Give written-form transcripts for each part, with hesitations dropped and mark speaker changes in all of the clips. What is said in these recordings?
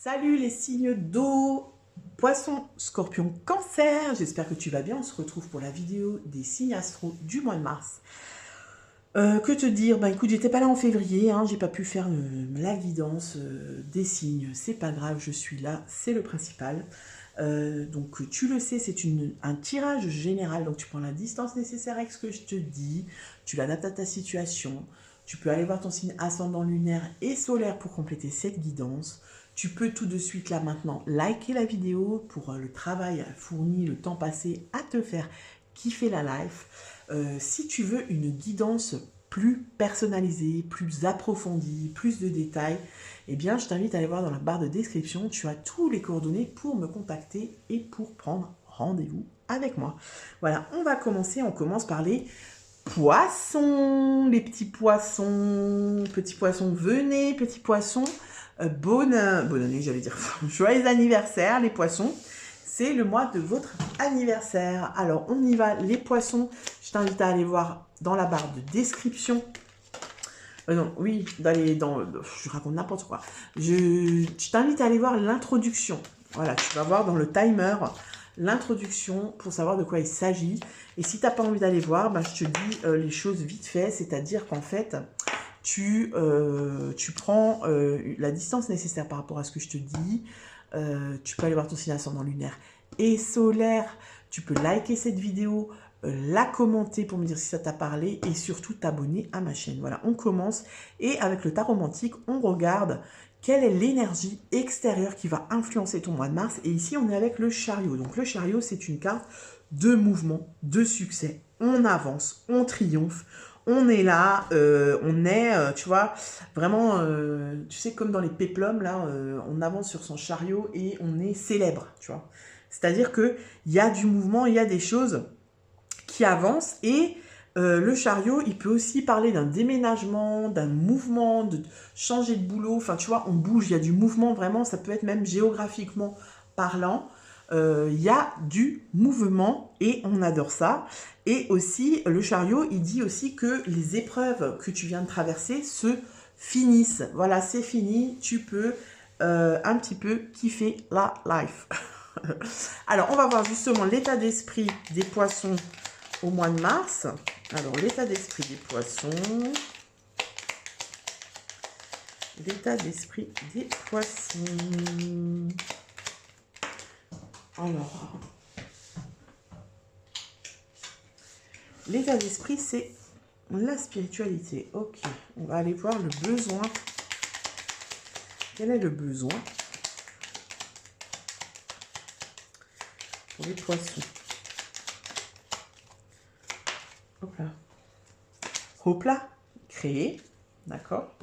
Speaker 1: Salut les signes d'eau, poisson, scorpion, cancer, j'espère que tu vas bien, on se retrouve pour la vidéo des signes astro du mois de mars. Que te dire, bah écoute, j'étais pas là en février, hein, j'ai pas pu faire la guidance des signes, c'est pas grave, je suis là, c'est le principal. Donc tu le sais, c'est un tirage général, donc tu prends la distance nécessaire avec ce que je te dis, tu l'adaptes à ta situation, tu peux aller voir ton signe ascendant lunaire et solaire pour compléter cette guidance. Tu peux tout de suite là maintenant liker la vidéo pour le travail fourni, le temps passé à te faire kiffer la life. Si tu veux une guidance plus personnalisée, plus approfondie, plus de détails, eh bien je t'invite à aller voir dans la barre de description, tu as tous les coordonnées pour me contacter et pour prendre rendez-vous avec moi. Voilà, on va commencer, on commence par les poissons, les petits poissons, venez, petits poissons, bonne année, j'allais dire, joyeux anniversaire les poissons, c'est le mois de votre anniversaire. Alors on y va les poissons, je t'invite à aller voir dans la barre de description, non, oui, je raconte n'importe quoi, je t'invite à aller voir l'introduction, voilà, tu vas voir dans le timer, l'introduction pour savoir de quoi il s'agit. Et si tu n'as pas envie d'aller voir, bah, je te dis les choses vite fait, c'est-à-dire qu'en fait, tu prends la distance nécessaire par rapport à ce que je te dis. Tu peux aller voir ton signe ascendant lunaire et solaire. Tu peux liker cette vidéo, la commenter pour me dire si ça t'a parlé et surtout t'abonner à ma chaîne. Voilà, on commence. Et avec le tarot romantique, on regarde quelle est l'énergie extérieure qui va influencer ton mois de mars. Et ici, on est avec le chariot. Donc, le chariot, c'est une carte de mouvement, de succès. On avance, on triomphe. On est là, tu vois, vraiment, tu sais, comme dans les péplums, là, on avance sur son chariot et on est célèbre, tu vois. C'est-à-dire qu'il y a du mouvement, il y a des choses qui avancent et le chariot, il peut aussi parler d'un déménagement, d'un mouvement, de changer de boulot. Enfin, tu vois, on bouge, il y a du mouvement, vraiment, ça peut être même géographiquement parlant. Il y a du mouvement et on adore ça. Et aussi, le chariot, il dit aussi que les épreuves que tu viens de traverser se finissent. Voilà, c'est fini, tu peux un petit peu kiffer la life. Alors, on va voir justement l'état d'esprit des poissons au mois de mars. Alors, l'état d'esprit des poissons. L'état d'esprit des poissons. Alors, l'état d'esprit, c'est la spiritualité. Ok, on va aller voir le besoin. Quel est le besoin pour les poissons? Hop là. Hop là, créer, d'accord.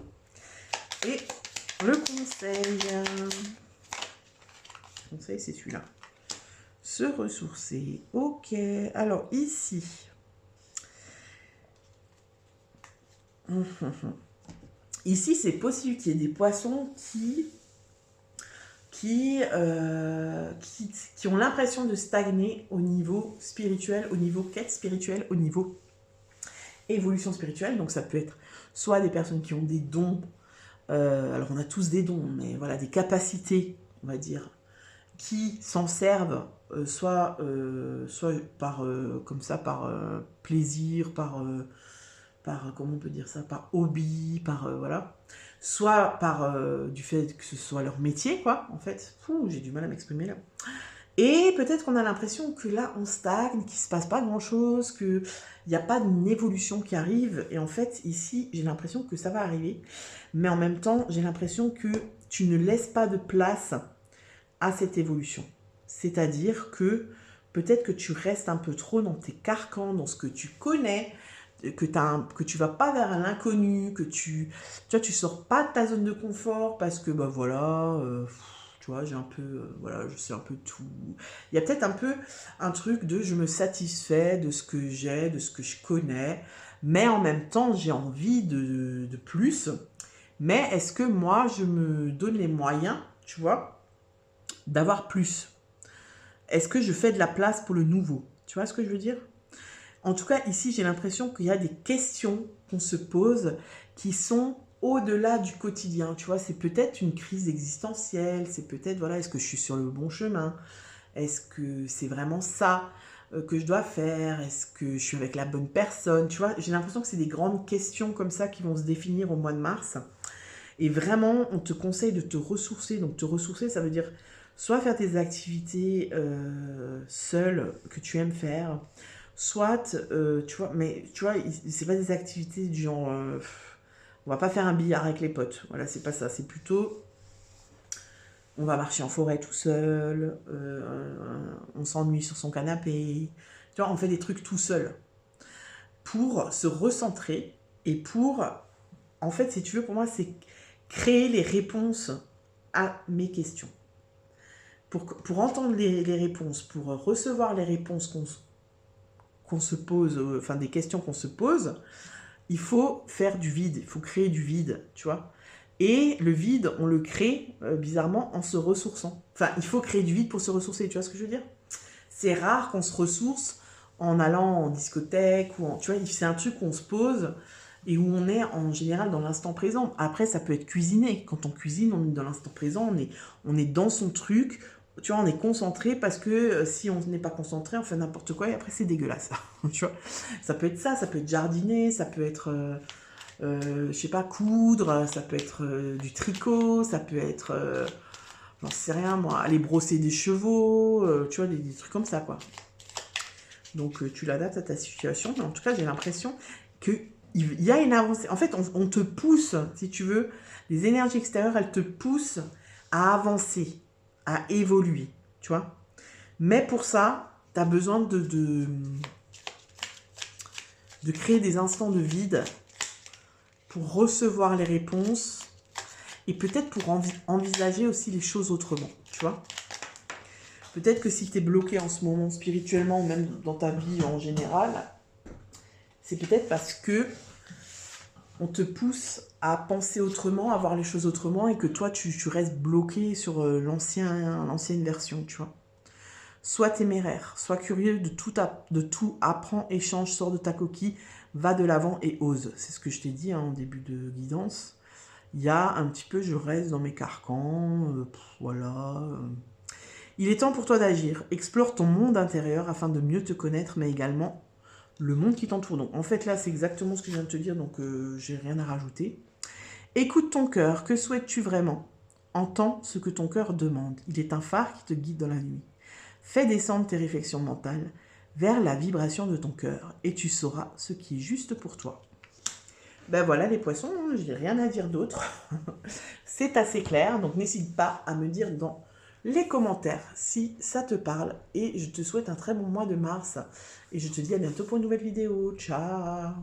Speaker 1: Et le conseil. Le conseil, c'est celui-là. Se ressourcer. Ok, alors ici. Ici, c'est possible qu'il y ait des poissons qui ont l'impression de stagner au niveau spirituel, au niveau quête spirituelle, au niveau évolution spirituelle. Donc ça peut être soit des personnes qui ont des dons, alors on a tous des dons, mais voilà, des capacités, on va dire, qui s'en servent, soit par, comme ça, par plaisir, par, comment on peut dire ça, par hobby, par, voilà, soit par du fait que ce soit leur métier, quoi, en fait. J'ai du mal à m'exprimer là. Et peut-être qu'on a l'impression que là, on stagne, qu'il ne se passe pas grand-chose, qu'il n'y a pas d'une évolution qui arrive. Et en fait, ici, j'ai l'impression que ça va arriver. Mais en même temps, j'ai l'impression que tu ne laisses pas de place à cette évolution. C'est-à-dire que peut-être que tu restes un peu trop dans tes carcans, dans ce que tu connais, que tu vas pas vers l'inconnu, que tu sors pas de ta zone de confort parce que, bah voilà... tu vois, j'ai un peu, voilà, je sais un peu tout. Il y a peut-être un peu un truc de je me satisfais de ce que j'ai, de ce que je connais, mais en même temps, j'ai envie de plus. Mais est-ce que moi, je me donne les moyens, tu vois, d'avoir plus? Est-ce que je fais de la place pour le nouveau? Tu vois ce que je veux dire? En tout cas, ici, j'ai l'impression qu'il y a des questions qu'on se pose qui sont au-delà du quotidien, tu vois, c'est peut-être une crise existentielle, c'est peut-être, voilà, est-ce que je suis sur le bon chemin? Est-ce que c'est vraiment ça que je dois faire? Est-ce que je suis avec la bonne personne? Tu vois, j'ai l'impression que c'est des grandes questions comme ça qui vont se définir au mois de mars. Et vraiment, on te conseille de te ressourcer. Donc, te ressourcer, ça veut dire soit faire des activités seules que tu aimes faire, soit, tu vois, mais tu vois, c'est pas des activités du genre, on va pas faire un billard avec les potes. Voilà, c'est pas ça. C'est plutôt, on va marcher en forêt tout seul, on s'ennuie sur son canapé. Tu vois, on fait des trucs tout seul pour se recentrer et pour, en fait, si tu veux, pour moi, c'est créer les réponses à mes questions. Pour entendre les réponses, pour recevoir les réponses qu'on se pose, enfin des questions qu'on se pose, il faut faire du vide, il faut créer du vide, tu vois. Et le vide, on le crée bizarrement en se ressourçant. Enfin, il faut créer du vide pour se ressourcer, tu vois ce que je veux dire? C'est rare qu'on se ressource en allant en discothèque ou en, tu vois, c'est un truc où on se pose et où on est en général dans l'instant présent. Après, ça peut être cuisiné. Quand on cuisine, on est dans l'instant présent, on est dans son truc. Tu vois, on est concentré parce que si on n'est pas concentré, on fait n'importe quoi et après c'est dégueulasse. Tu vois, ça peut être ça, ça peut être jardiner, ça peut être, je sais pas, coudre, ça peut être du tricot, ça peut être, j'en sais rien moi, aller brosser des chevaux, tu vois, des trucs comme ça quoi. Donc tu l'adaptes à ta situation, mais en tout cas j'ai l'impression qu'il y a une avancée. En fait, on te pousse, si tu veux, les énergies extérieures, elles te poussent à avancer, à évoluer, tu vois. Mais pour ça, tu as besoin de créer des instants de vide pour recevoir les réponses et peut-être pour envisager aussi les choses autrement, tu vois. Peut-être que si tu es bloqué en ce moment spirituellement ou même dans ta vie en général, c'est peut-être parce que on te pousse à penser autrement, à voir les choses autrement et que toi tu restes bloqué sur l'ancienne version, tu vois. Sois téméraire, sois curieux de tout, apprends, échange, sors de ta coquille, va de l'avant et ose. C'est ce que je t'ai dit en début de guidance. Il y a un petit peu, je reste dans mes carcans, voilà. Il est temps pour toi d'agir. Explore ton monde intérieur afin de mieux te connaître, mais également le monde qui t'entoure. Donc en fait là, c'est exactement ce que je viens de te dire, donc j'ai rien à rajouter. Écoute ton cœur, que souhaites-tu vraiment? Entends ce que ton cœur demande. Il est un phare qui te guide dans la nuit. Fais descendre tes réflexions mentales vers la vibration de ton cœur et tu sauras ce qui est juste pour toi. Ben voilà les poissons, je n'ai rien à dire d'autre. C'est assez clair, donc n'hésite pas à me dire dans les commentaires si ça te parle. Et je te souhaite un très bon mois de mars. Et je te dis à bientôt pour une nouvelle vidéo. Ciao!